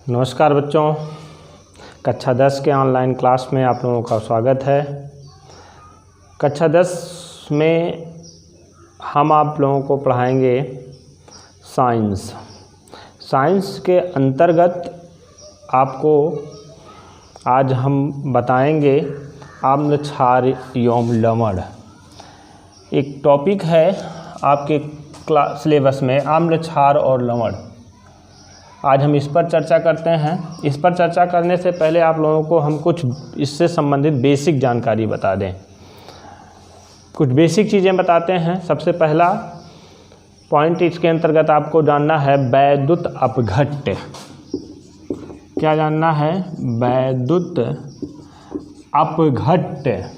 नमस्कार बच्चों, कक्षा 10 के ऑनलाइन क्लास में आप लोगों का स्वागत है। कक्षा 10 में हम आप लोगों को पढ़ाएंगे साइंस। साइंस के अंतर्गत आपको आज हम बताएंगे आम्ल क्षार एवं लवण। एक टॉपिक है आपके सिलेबस में आम्ल क्षार और लवण। आज हम इस पर चर्चा करते हैं। इस पर चर्चा करने से पहले आप लोगों को हम कुछ इससे संबंधित बेसिक जानकारी बता दें। कुछ बेसिक चीज़ें बताते हैं। सबसे पहला पॉइंट इसके अंतर्गत आपको जानना है वैद्युत अपघट्य। क्या जानना है? वैद्युत अपघट्य।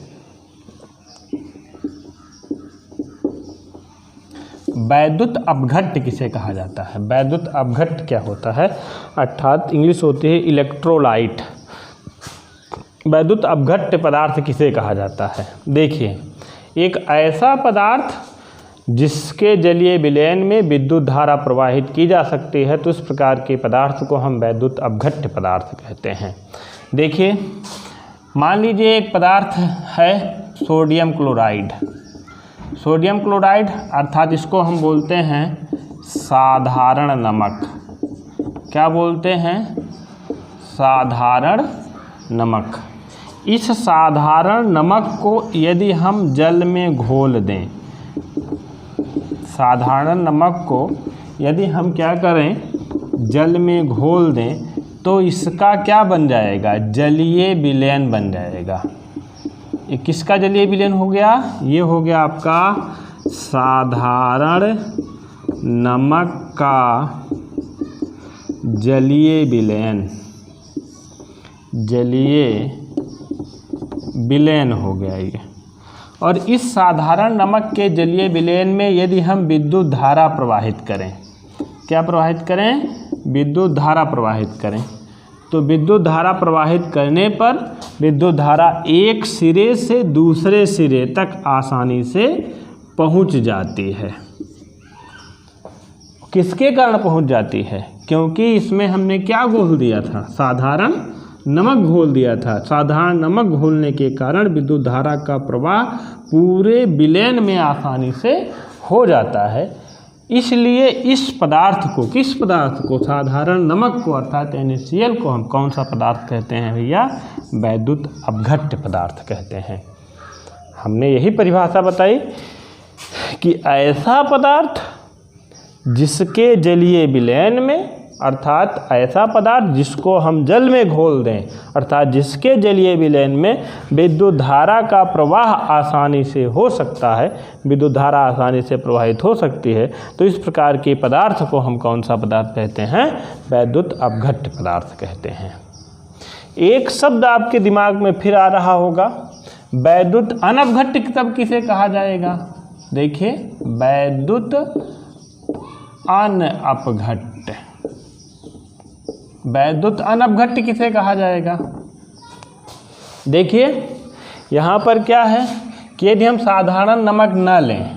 वैद्युत अपघट्य किसे कहा जाता है? वैद्युत अपघट्य क्या होता है? अर्थात इंग्लिश होती है इलेक्ट्रोलाइट। वैद्युत अपघट्य पदार्थ किसे कहा जाता है? देखिए, एक ऐसा पदार्थ जिसके जलीय विलयन में विद्युत धारा प्रवाहित की जा सकती है, तो इस प्रकार के पदार्थ को हम वैद्युत अपघट्य पदार्थ कहते हैं। देखिए, मान लीजिए एक पदार्थ है सोडियम क्लोराइड। सोडियम क्लोराइड अर्थात इसको हम बोलते हैं साधारण नमक। क्या बोलते हैं? साधारण नमक। इस साधारण नमक को यदि हम जल में घोल दें, साधारण नमक को यदि हम क्या करें, जल में घोल दें, तो इसका क्या बन जाएगा? जलीय विलयन बन जाएगा। ये किसका जलीय विलयन हो गया? ये हो गया आपका साधारण नमक का जलीय विलयन। जलीय विलयन हो गया ये। और इस साधारण नमक के जलीय विलयन में यदि हम विद्युत धारा प्रवाहित करें, क्या प्रवाहित करें? विद्युत धारा प्रवाहित करें, तो विद्युत धारा प्रवाहित करने पर विद्युत धारा एक सिरे से दूसरे सिरे तक आसानी से पहुंच जाती है। किसके कारण पहुंच जाती है? क्योंकि इसमें हमने क्या घोल दिया था? साधारण नमक घोल दिया था। साधारण नमक घोलने के कारण विद्युत धारा का प्रवाह पूरे विलयन में आसानी से हो जाता है। इसलिए इस पदार्थ को, किस पदार्थ को? साधारण नमक को अर्थात NaCl को हम कौन सा पदार्थ कहते हैं भैया? वैद्युत अपघट्य पदार्थ कहते हैं। हमने यही परिभाषा बताई कि ऐसा पदार्थ जिसके जलीय विलयन में, अर्थात ऐसा पदार्थ जिसको हम जल में घोल दें, अर्थात जिसके जलीय विलयन में विद्युत धारा का प्रवाह आसानी से हो सकता है, विद्युत धारा आसानी से प्रवाहित हो सकती है, तो इस प्रकार के पदार्थ को हम कौन सा पदार्थ कहते हैं? वैद्युत अपघट्य पदार्थ कहते हैं। एक शब्द आपके दिमाग में फिर आ रहा होगा, वैद्युत अनपघट्य तब किसे कहा जाएगा? देखिए, वैद्युत अनपघट्य। वैद्युत अनपघट्य किसे कहा जाएगा? देखिए, यहाँ पर क्या है कि यदि हम साधारण नमक न लें,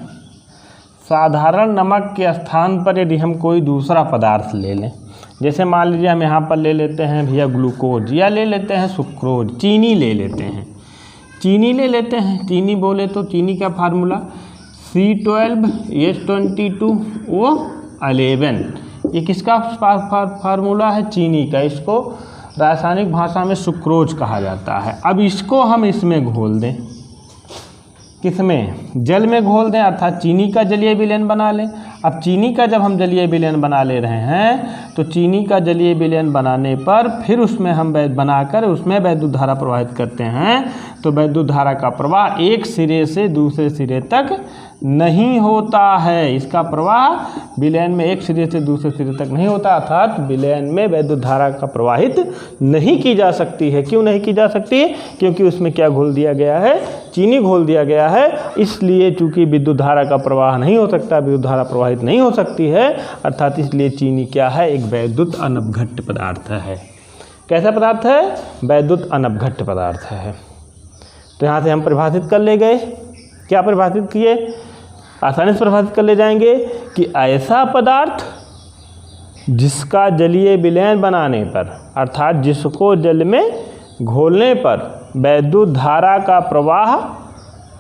साधारण नमक के स्थान पर यदि हम कोई दूसरा पदार्थ ले लें, जैसे मान लीजिए हम यहाँ पर ले लेते हैं भैया ग्लूकोज, या ले लेते हैं सुक्रोज, चीनी ले लेते हैं। चीनी ले लेते हैं। चीनी बोले तो चीनी का फार्मूला C12H22O11। ये किसका फार्मूला है? चीनी का। इसको रासायनिक भाषा में सुक्रोज कहा जाता है। अब इसको हम इसमें घोल दें, किसमें? जल में घोल दें, अर्थात चीनी का जलीय विलयन बना लें। अब चीनी का जब हम जलीय विलयन बना ले रहे हैं, तो चीनी का जलीय विलयन बनाने पर फिर उसमें हम बनाकर उसमें वैद्युत धारा प्रवाहित करते हैं, तो वैद्युत धारा का प्रवाह एक सिरे से दूसरे सिरे तक नहीं होता है। इसका प्रवाह विलयन में एक सिरे से दूसरे सिरे तक नहीं होता, अर्थात विलयन में वैद्युत धारा का प्रवाहित नहीं की जा सकती है। क्यों नहीं की जा सकती है? क्योंकि उसमें क्या घोल दिया गया है? चीनी घोल दिया गया है। इसलिए चूंकि विद्युत धारा का प्रवाह नहीं हो सकता, विद्युत धारा प्रवाहित नहीं हो सकती है, अर्थात इसलिए चीनी क्या है? एक वैद्युत अनपघट्य पदार्थ है। कैसा पदार्थ है? वैद्युत अनपघट्य पदार्थ है। तो यहाँ से हम परिभाषित कर ले गए। क्या परिभाषित किए? आसानी से परिभाषित कर ले जाएंगे कि ऐसा पदार्थ जिसका जलीय विलयन बनाने पर, अर्थात जिसको जल में घोलने पर वैद्युत धारा का प्रवाह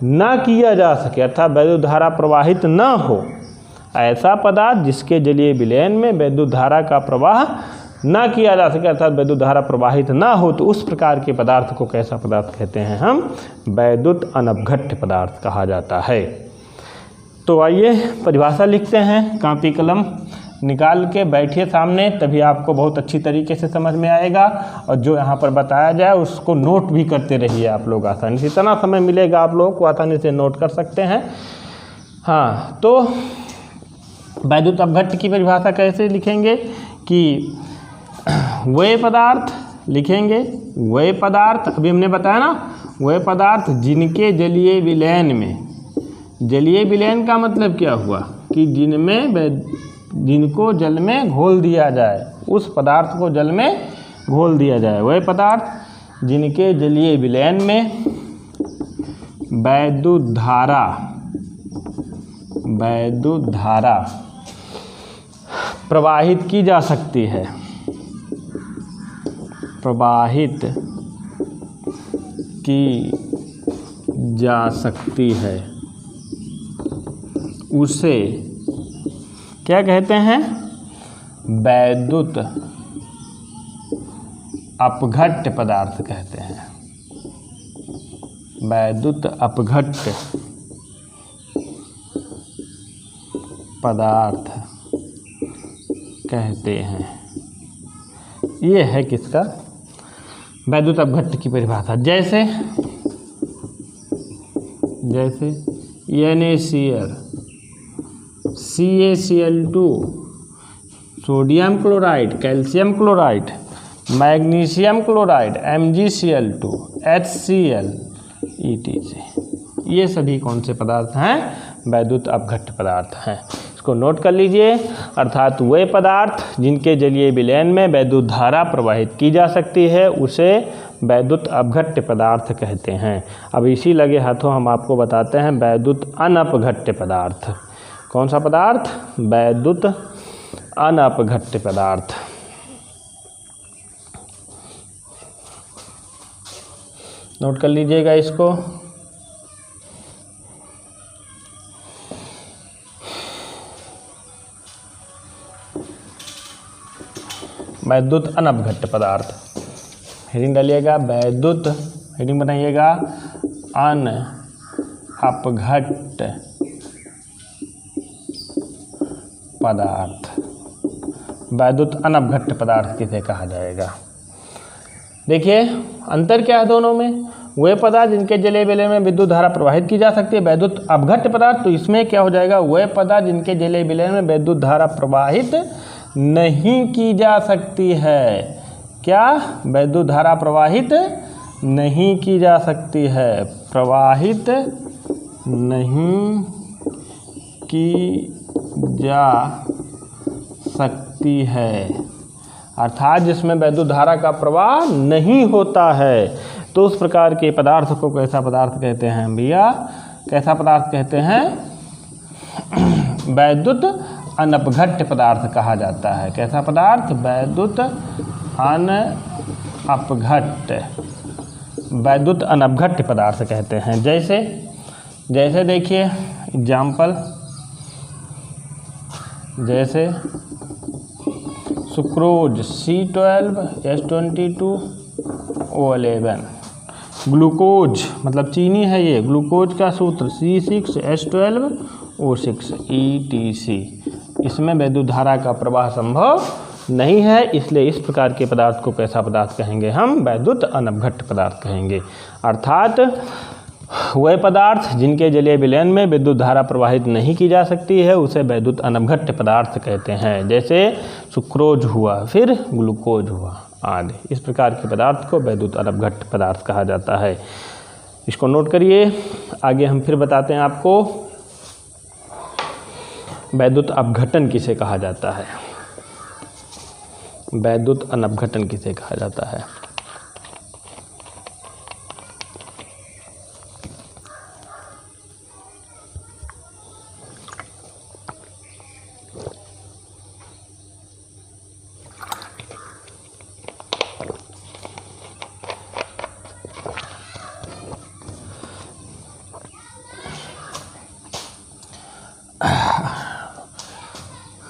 न किया जा सके, अर्थात वैद्युत धारा प्रवाहित न हो, ऐसा पदार्थ जिसके जलीय विलयन में वैद्युत धारा का प्रवाह न किया जा सके, अर्थात वैद्युत धारा प्रवाहित न हो, तो उस प्रकार के पदार्थ को कैसा पदार्थ कहते हैं हम? वैद्युत अनपघट्य पदार्थ कहा जाता है। तो आइए परिभाषा लिखते हैं, कॉपी कलम निकाल के बैठिए सामने, तभी आपको बहुत अच्छी तरीके से समझ में आएगा। और जो यहाँ पर बताया जाए उसको नोट भी करते रहिए आप लोग आसानी से, इतना समय मिलेगा आप लोगों को आसानी से नोट कर सकते हैं। हाँ, तो वैद्युत अपघट्य की परिभाषा कैसे लिखेंगे कि वे पदार्थ लिखेंगे, वे पदार्थ, अभी हमने बताया ना, वे पदार्थ जिनके जलीय विलयन में, जलीय विलयन का मतलब क्या हुआ कि जिनको जल में घोल दिया जाए, उस पदार्थ को जल में घोल दिया जाए, वे पदार्थ जिनके जलीय विलयन में वैद्युत धारा प्रवाहित की जा सकती है, प्रवाहित की जा सकती है, उसे क्या कहते हैं? वैद्युत अपघट्य पदार्थ कहते हैं, वैद्युत अपघट्य पदार्थ कहते हैं। ये है किसका? वैद्युत अपघट्य की परिभाषा। जैसे NaCl, CaCl2, sodium chloride, calcium chloride, magnesium chloride, MgCl2, HCl, EtC, ये सभी कौन से पदार्थ हैं? वैद्युत अपघट्य पदार्थ हैं। इसको नोट कर लीजिए, अर्थात वे पदार्थ जिनके जलीय विलयन में वैद्युत धारा प्रवाहित की जा सकती है, उसे वैद्युत अपघट्य पदार्थ कहते हैं। अब इसी लगे हाथों हम आपको बताते हैं वैद्युत अनपघट्य पदार्थ। कौन सा पदार्थ? वैद्युत अनपघट्य पदार्थ। नोट कर लीजिएगा इसको। वैद्युत अनपघट्य पदार्थ, हेडिंग डालिएगा वैद्युत, हेडिंग बनाइएगा अनपघट्य पदार्थ। वैद्युत अनपघट्य पदार्थ किसे कहा जाएगा? देखिए अंतर क्या है दोनों में। वे पदार्थ जिनके जलीय विलयन में विद्युत धारा प्रवाहित की जा सकती है, वैद्युत अपघट्य पदार्थ, तो इसमें क्या हो जाएगा? वे पदार्थ जिनके जलीय विलयन में विद्युत धारा प्रवाहित नहीं की जा सकती है। क्या? वैद्युत धारा प्रवाहित नहीं की जा सकती है, प्रवाहित नहीं की जा सकती है, अर्थात जिसमें वैद्युत धारा का प्रवाह नहीं होता है, तो उस प्रकार के पदार्थ को कैसा पदार्थ कहते हैं भैया? कैसा पदार्थ कहते हैं? वैद्युत अनपघट्य पदार्थ कहा जाता है। कैसा पदार्थ? वैद्युत अनपघट्य, वैद्युत अनपघट्य पदार्थ कहते हैं। जैसे देखिए एग्जाम्पल, जैसे सुक्रोज C12H22O11, ग्लूकोज मतलब चीनी है ये, ग्लूकोज का सूत्र C6H12O6 EtC, इसमें वैद्युत धारा का प्रवाह संभव नहीं है, इसलिए इस प्रकार के पदार्थ को कैसा पदार्थ कहेंगे? हम वैद्युत अनपघट्य पदार्थ कहेंगे। अर्थात वह पदार्थ जिनके जलीय विलयन में विद्युत धारा प्रवाहित नहीं की जा सकती है, उसे वैद्युत अनपघट्य पदार्थ कहते हैं। जैसे सुक्रोज हुआ, फिर ग्लूकोज हुआ आदि, इस प्रकार के पदार्थ को वैद्युत अनपघट्य पदार्थ कहा जाता है। इसको नोट करिए। आगे हम फिर बताते हैं आपको वैद्युत अपघटन किसे कहा जाता है, वैद्युत अनपघटन किसे कहा जाता है।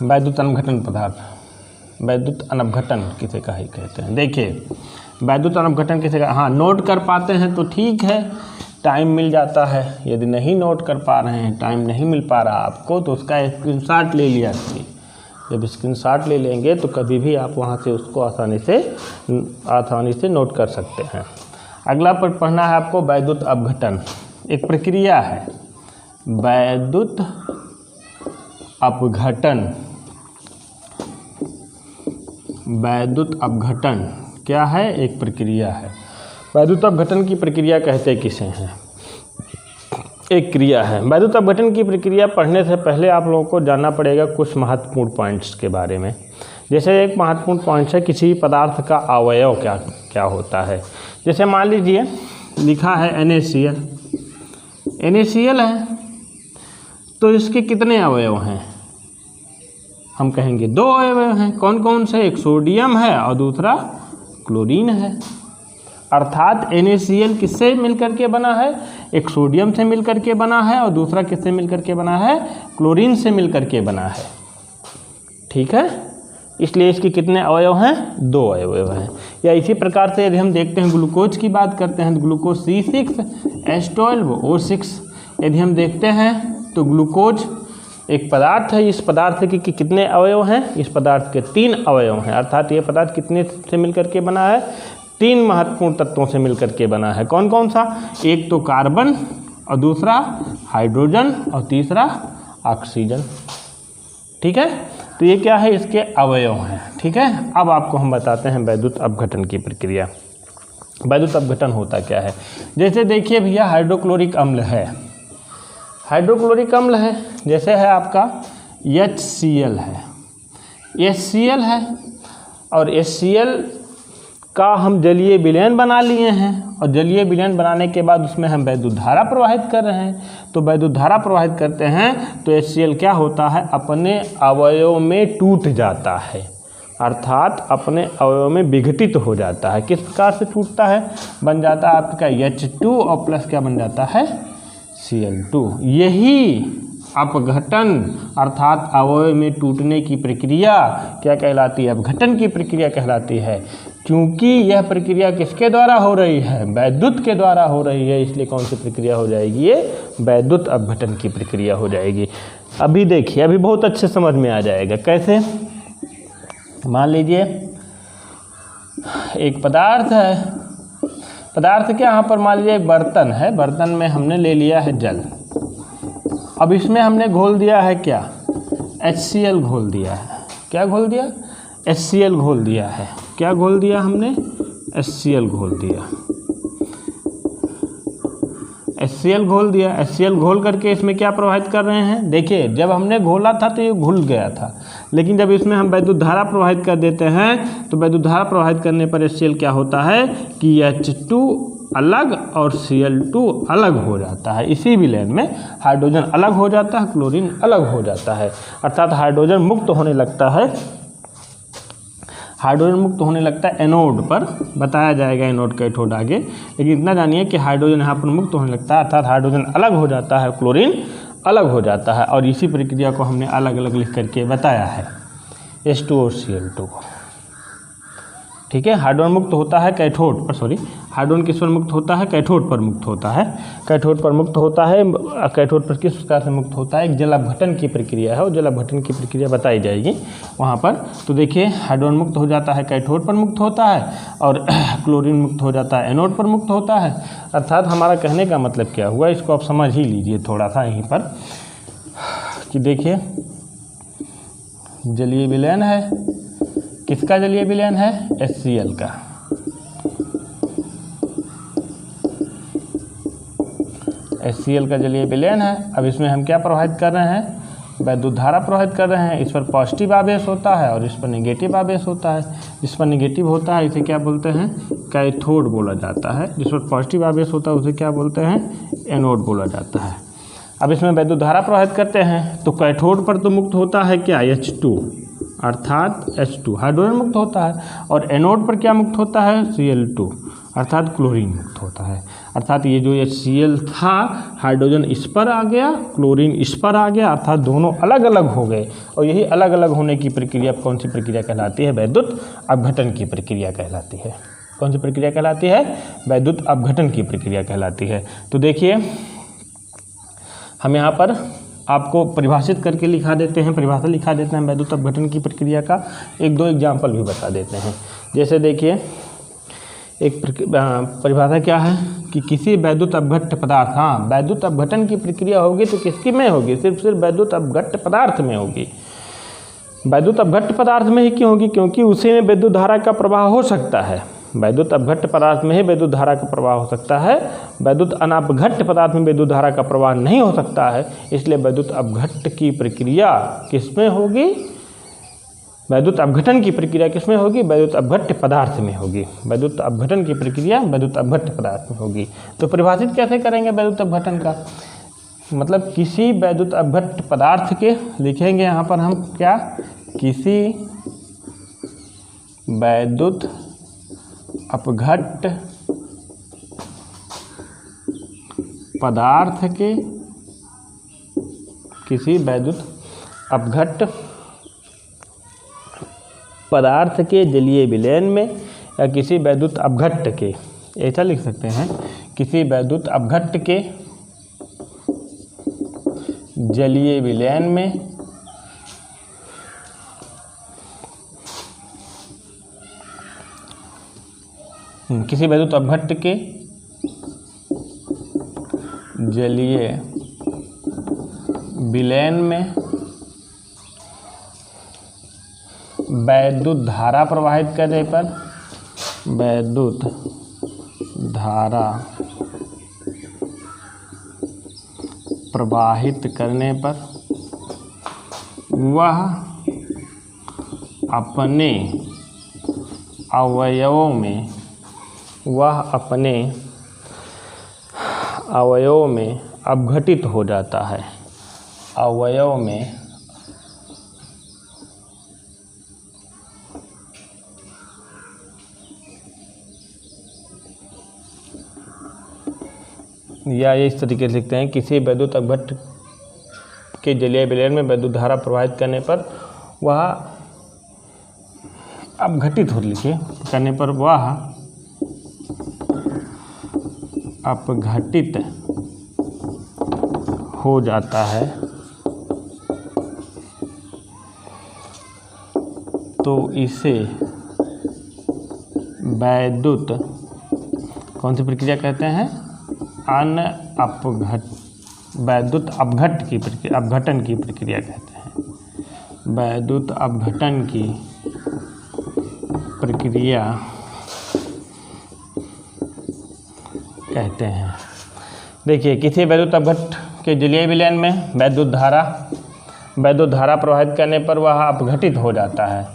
वैद्युत अनवघटन पदार्थ, वैद्युत अनवघटन किसे कहा कहते हैं। देखिए वैद्युत अनवघटन किसे कहा, हाँ नोट कर पाते हैं तो ठीक है, टाइम मिल जाता है। यदि नहीं नोट कर पा रहे हैं, टाइम नहीं मिल पा रहा आपको, तो उसका स्क्रीनशॉट ले लिया करिए। जब स्क्रीनशॉट ले लेंगे तो कभी भी आप वहाँ से उसको आसानी से नोट कर सकते हैं। अगला पर पढ़ना है आपको वैद्युत अपघटन। एक प्रक्रिया है वैद्युत अपघटन। वैद्युत अपघटन क्या है? एक प्रक्रिया है। वैद्युत अपघटन की प्रक्रिया कहते किसे हैं? एक क्रिया है। वैद्युत अपघटन की प्रक्रिया पढ़ने से पहले आप लोगों को जानना पड़ेगा कुछ महत्वपूर्ण पॉइंट्स के बारे में। जैसे एक महत्वपूर्ण पॉइंट है किसी पदार्थ का अवयव क्या होता है। जैसे मान लीजिए लिखा है NaCl, NaCl है तो इसके कितने अवयव हैं? हम कहेंगे 2 अवयव हैं। कौन कौन से? एक सोडियम है और दूसरा क्लोरीन है। अर्थात NaCl किससे मिलकर के बना है? एक सोडियम से मिलकर के बना है और दूसरा किससे मिलकर के बना है? क्लोरीन से मिलकर के बना है। ठीक है, इसलिए इसके कितने अवयव हैं? 2 अवयव हैं। या इसी प्रकार से यदि हम देखते हैं ग्लूकोज की बात करते हैं तो ग्लूकोज C6H12O6। यदि हम देखते हैं तो ग्लूकोज एक पदार्थ है। इस पदार्थ के कितने अवयव हैं? इस पदार्थ के 3 अवयव हैं। अर्थात ये पदार्थ कितने से मिलकर के बना है? 3 महत्वपूर्ण तत्वों से मिलकर के बना है। कौन कौन सा? एक तो कार्बन और दूसरा हाइड्रोजन और तीसरा ऑक्सीजन। ठीक है, तो ये क्या है? इसके अवयव हैं। ठीक है, अब आपको हम बताते हैं वैद्युत अपघटन की प्रक्रिया। वैद्युत अपघटन होता क्या है? जैसे देखिए भैया हाइड्रोक्लोरिक अम्ल है। हाइड्रोक्लोरिक अम्ल है, जैसे है आपका HCl है, HCl है और HCl का हम जलीय विलयन बना लिए हैं और जलीय विलयन बनाने के बाद उसमें हम वैद्युत धारा प्रवाहित कर रहे हैं। तो वैद्युत धारा प्रवाहित करते हैं तो HCl क्या होता है? अपने अवयव में टूट जाता है, अर्थात अपने अवयव में विघटित हो जाता है। किस प्रकार से टूटता है? बन जाता है आपका H2 और प्लस क्या बन जाता है? Cl2। यही अपघटन अर्थात अवयव में टूटने की प्रक्रिया क्या कहलाती है? अपघटन की प्रक्रिया कहलाती है। क्योंकि यह प्रक्रिया किसके द्वारा हो रही है? वैद्युत के द्वारा हो रही है, इसलिए कौन सी प्रक्रिया हो जाएगी? ये वैद्युत अपघटन की प्रक्रिया हो जाएगी। अभी देखिए, अभी बहुत अच्छे समझ में आ जाएगा। कैसे? मान लीजिए एक पदार्थ है, पदार्थ क्या यहाँ पर मान लीजिए एक बर्तन है, बर्तन में हमने ले लिया है जल। अब इसमें हमने घोल दिया है क्या? HCl घोल दिया है। क्या घोल दिया? HCl घोल दिया है। क्या घोल दिया हमने? HCl घोल दिया। HCl घोल दिया। HCl घोल करके इसमें क्या प्रवाहित कर रहे हैं? देखिए जब हमने घोला था तो ये घुल गया था, लेकिन जब इसमें हम वैद्युत धारा प्रवाहित कर देते हैं तो वैद्युत धारा प्रवाहित करने पर HCl क्या होता है कि H2 अलग और Cl2 अलग हो जाता है। इसी विलयन में हाइड्रोजन अलग हो जाता है, क्लोरीन अलग हो जाता है। अर्थात हाइड्रोजन मुक्त होने लगता है, हाइड्रोजन मुक्त होने लगता है एनोड पर। बताया जाएगा एनोड कैथोड आगे, लेकिन इतना जानिए कि हाइड्रोजन यहाँ पर मुक्त होने लगता है, अर्थात हाइड्रोजन अलग हो जाता है, क्लोरीन अलग हो जाता है। और इसी प्रक्रिया को हमने अलग अलग लिख करके बताया है H2 और Cl2 को। ठीक है, हाइड्रोजन मुक्त होता है कैथोड पर, हाइड्रोजन किस पर मुक्त होता है? कैथोड पर मुक्त होता है। कैथोड पर मुक्त होता है। कैथोड पर किस प्रकार से मुक्त होता है? एक जल अपघटन की प्रक्रिया है और जल अपघटन की प्रक्रिया बताई जाएगी वहाँ पर। तो देखिए हाइड्रोजन मुक्त हो जाता है, कैथोड पर मुक्त होता है, और क्लोरीन मुक्त हो जाता है, एनोड पर मुक्त होता है। अर्थात हमारा कहने का मतलब क्या हुआ, इसको आप समझ ही लीजिए थोड़ा सा यहीं पर कि देखिए जलीय विलयन है। किसका जलीय विलयन है? HCl का। HCl का जलीय विलयन है। अब इसमें हम क्या प्रवाहित कर रहे हैं? वैद्युत धारा प्रवाहित कर रहे हैं। इस पर पॉजिटिव आवेश होता है और इस पर नेगेटिव आवेश होता है। जिस पर नेगेटिव होता है इसे क्या बोलते हैं? कैथोड बोला जाता है। जिस पर पॉजिटिव आवेश होता है उसे क्या बोलते हैं? एनोड बोला जाता है। अब इसमें वैद्युत धारा प्रवाहित करते हैं तो कैथोड पर तो मुक्त होता है क्या? H2 अर्थात H2 हाइड्रोजन मुक्त होता है, और एनोड पर क्या मुक्त होता है? Cl2 अर्थात क्लोरीन मुक्त होता है। अर्थात ये जो HCl था, हाइड्रोजन इस पर आ गया, क्लोरीन इस पर आ गया, अर्थात दोनों अलग अलग हो गए। और यही अलग अलग होने की प्रक्रिया कौन सी प्रक्रिया कहलाती है? वैद्युत अपघटन की प्रक्रिया कहलाती है। कौन सी प्रक्रिया कहलाती है? वैद्युत अपघटन की प्रक्रिया कहलाती है। तो देखिए हम यहाँ पर आपको परिभाषित करके लिखा देते हैं, परिभाषा लिखा देते हैं वैद्युत अपघटन की प्रक्रिया का। एक दो एग्जाम्पल भी बता देते हैं। जैसे देखिए एक परिभाषा क्या है कि किसी वैद्युत अपघट्य पदार्थ, हाँ वैद्युत अपघटन की प्रक्रिया होगी तो किसकी में होगी? सिर्फ वैद्युत अपघट्य पदार्थ में होगी। वैद्युत अपघट्य पदार्थ में ही क्यों होगी? क्योंकि उसी में विद्युत धारा का प्रवाह हो सकता है। वैद्युत अपघट्य पदार्थ में ही विद्युत धारा का प्रवाह हो सकता है। वैद्युत अनापघट्य पदार्थ में विद्युत धारा का प्रवाह नहीं हो सकता है। इसलिए वैद्युत अपघट्य की प्रक्रिया किसमें होगी? वैद्युत अपघटन की प्रक्रिया किसमें होगी? वैद्युत अपघट्य पदार्थ में होगी। वैद्युत अपघटन की प्रक्रिया वैद्युत अपघट्य पदार्थ में होगी। तो परिभाषित कैसे करेंगे वैद्युत अपघटन का? मतलब किसी वैद्युत अपघट्य पदार्थ के लिखेंगे यहाँ पर हम क्या? किसी वैद्युत अपघट्य पदार्थ के, किसी वैद्युत अपघट्य पदार्थ के जलीय विलयन में, या किसी वैद्युत अपघट्य के, ऐसा लिख सकते हैं, किसी वैद्युत अपघट्य के जलीय विलयन में किसी वैद्युत अपघट्य के जलीय विलयन में वैद्युत धारा प्रवाहित करने पर, वैद्युत धारा प्रवाहित करने पर वह अपने अवयवों में, वह अपने अवयव में अपघटित हो जाता है। अवयव में या इस तरीके से लिखते हैं, किसी वैद्युत अपघट्य के जलीय विलयन में वैद्युत धारा प्रवाहित करने पर वह अपघटित हो, लिखिए, करने पर वह अपघटित हो जाता है। तो इसे वैद्युत कौन सी प्रक्रिया कहते हैं? वैद्युत अपघट्य की प्रक्रिया, अपघटन की प्रक्रिया कहते हैं। वैद्युत अपघटन की प्रक्रिया कहते हैं। देखिए किसी वैद्युत अपघट्य के जलीय विलयन में वैद्युत धारा प्रवाहित करने पर वह अपघटित हो जाता है,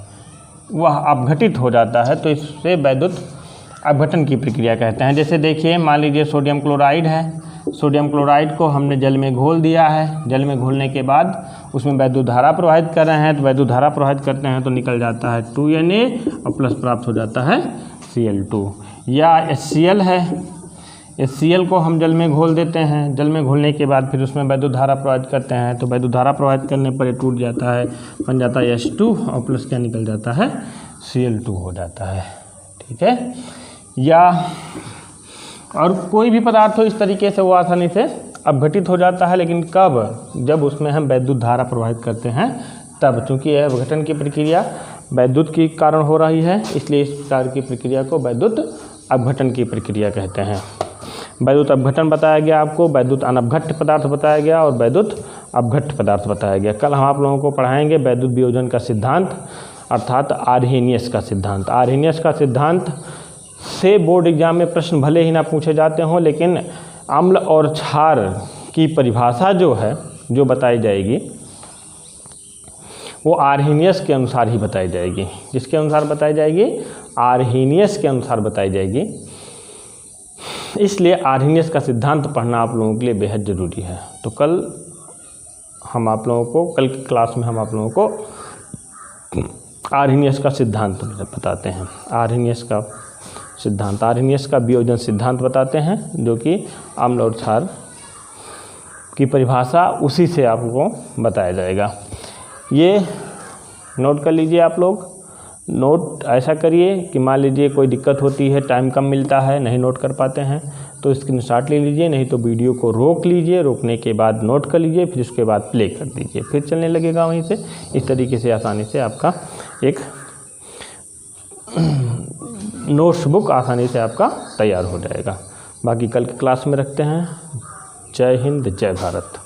वह अपघटित हो जाता है, तो इससे वैद्युत अपघटन की प्रक्रिया कहते हैं। जैसे देखिए मान लीजिए सोडियम क्लोराइड है, सोडियम क्लोराइड को हमने जल में घोल दिया है, जल में घोलने के बाद उसमें वैद्युत धारा प्रवाहित कर रहे हैं, तो वैद्युत धारा प्रवाहित करते हैं तो निकल जाता है 2Na और प्लस प्राप्त हो जाता है Cl2। या HCl है, HCl को हम जल में घोल देते हैं, जल में घोलने के बाद फिर उसमें वैद्युत धारा प्रवाहित करते हैं, तो वैद्युत धारा प्रवाहित करने पर ये टूट जाता है, बन जाता है H2 और प्लस क्या निकल जाता है Cl2 हो जाता है। ठीक है। या और कोई भी पदार्थ हो इस तरीके से वो आसानी से अपघटित हो जाता है, लेकिन कब? जब उसमें हम वैद्युत धारा प्रवाहित करते हैं तब। चूँकि यह अपघटन की प्रक्रिया वैद्युत के कारण हो रही है, इसलिए इस प्रकार की प्रक्रिया को वैद्युत अपघटन की प्रक्रिया कहते हैं। वैद्युत अपघटन बताया गया आपको, वैद्युत अनपघट्य पदार्थ बताया गया और वैद्युत अपघट्य पदार्थ बताया गया। कल हम आप लोगों को पढ़ाएंगे वैद्युत वियोजन का सिद्धांत, अर्थात आर्हेनियस का सिद्धांत। आर्हेनियस का सिद्धांत से बोर्ड एग्जाम में प्रश्न भले ही ना पूछे जाते हों, लेकिन अम्ल और क्षार की परिभाषा जो है, जो बताई जाएगी, वो आर्हेनियस के अनुसार ही बताई जाएगी। जिसके अनुसार बताई जाएगी? आर्हेनियस के अनुसार बताई जाएगी। इसलिए आर्हेनियस का सिद्धांत पढ़ना आप लोगों के लिए बेहद ज़रूरी है। तो कल की क्लास में हम आप लोगों को आर्हेनियस का सिद्धांत बताते हैं। आर्हेनियस का सिद्धांत। आर्हेनियस का वियोजन सिद्धांत बताते हैं, जो कि अम्ल और क्षार की परिभाषा उसी से आपको बताया जाएगा। ये नोट कर लीजिए आप लोग। नोट ऐसा करिए कि मान लीजिए कोई दिक्कत होती है, टाइम कम मिलता है, नहीं नोट कर पाते हैं, तो स्क्रीनशॉट ले लीजिए, नहीं तो वीडियो को रोक लीजिए, रोकने के बाद नोट कर लीजिए, फिर उसके बाद प्ले कर दीजिए, फिर चलने लगेगा वहीं से। इस तरीके से आसानी से आपका एक नोट्स बुक आसानी से आपका तैयार हो जाएगा। बाकी कल की क्लास में रखते हैं। जय हिंद, जय भारत।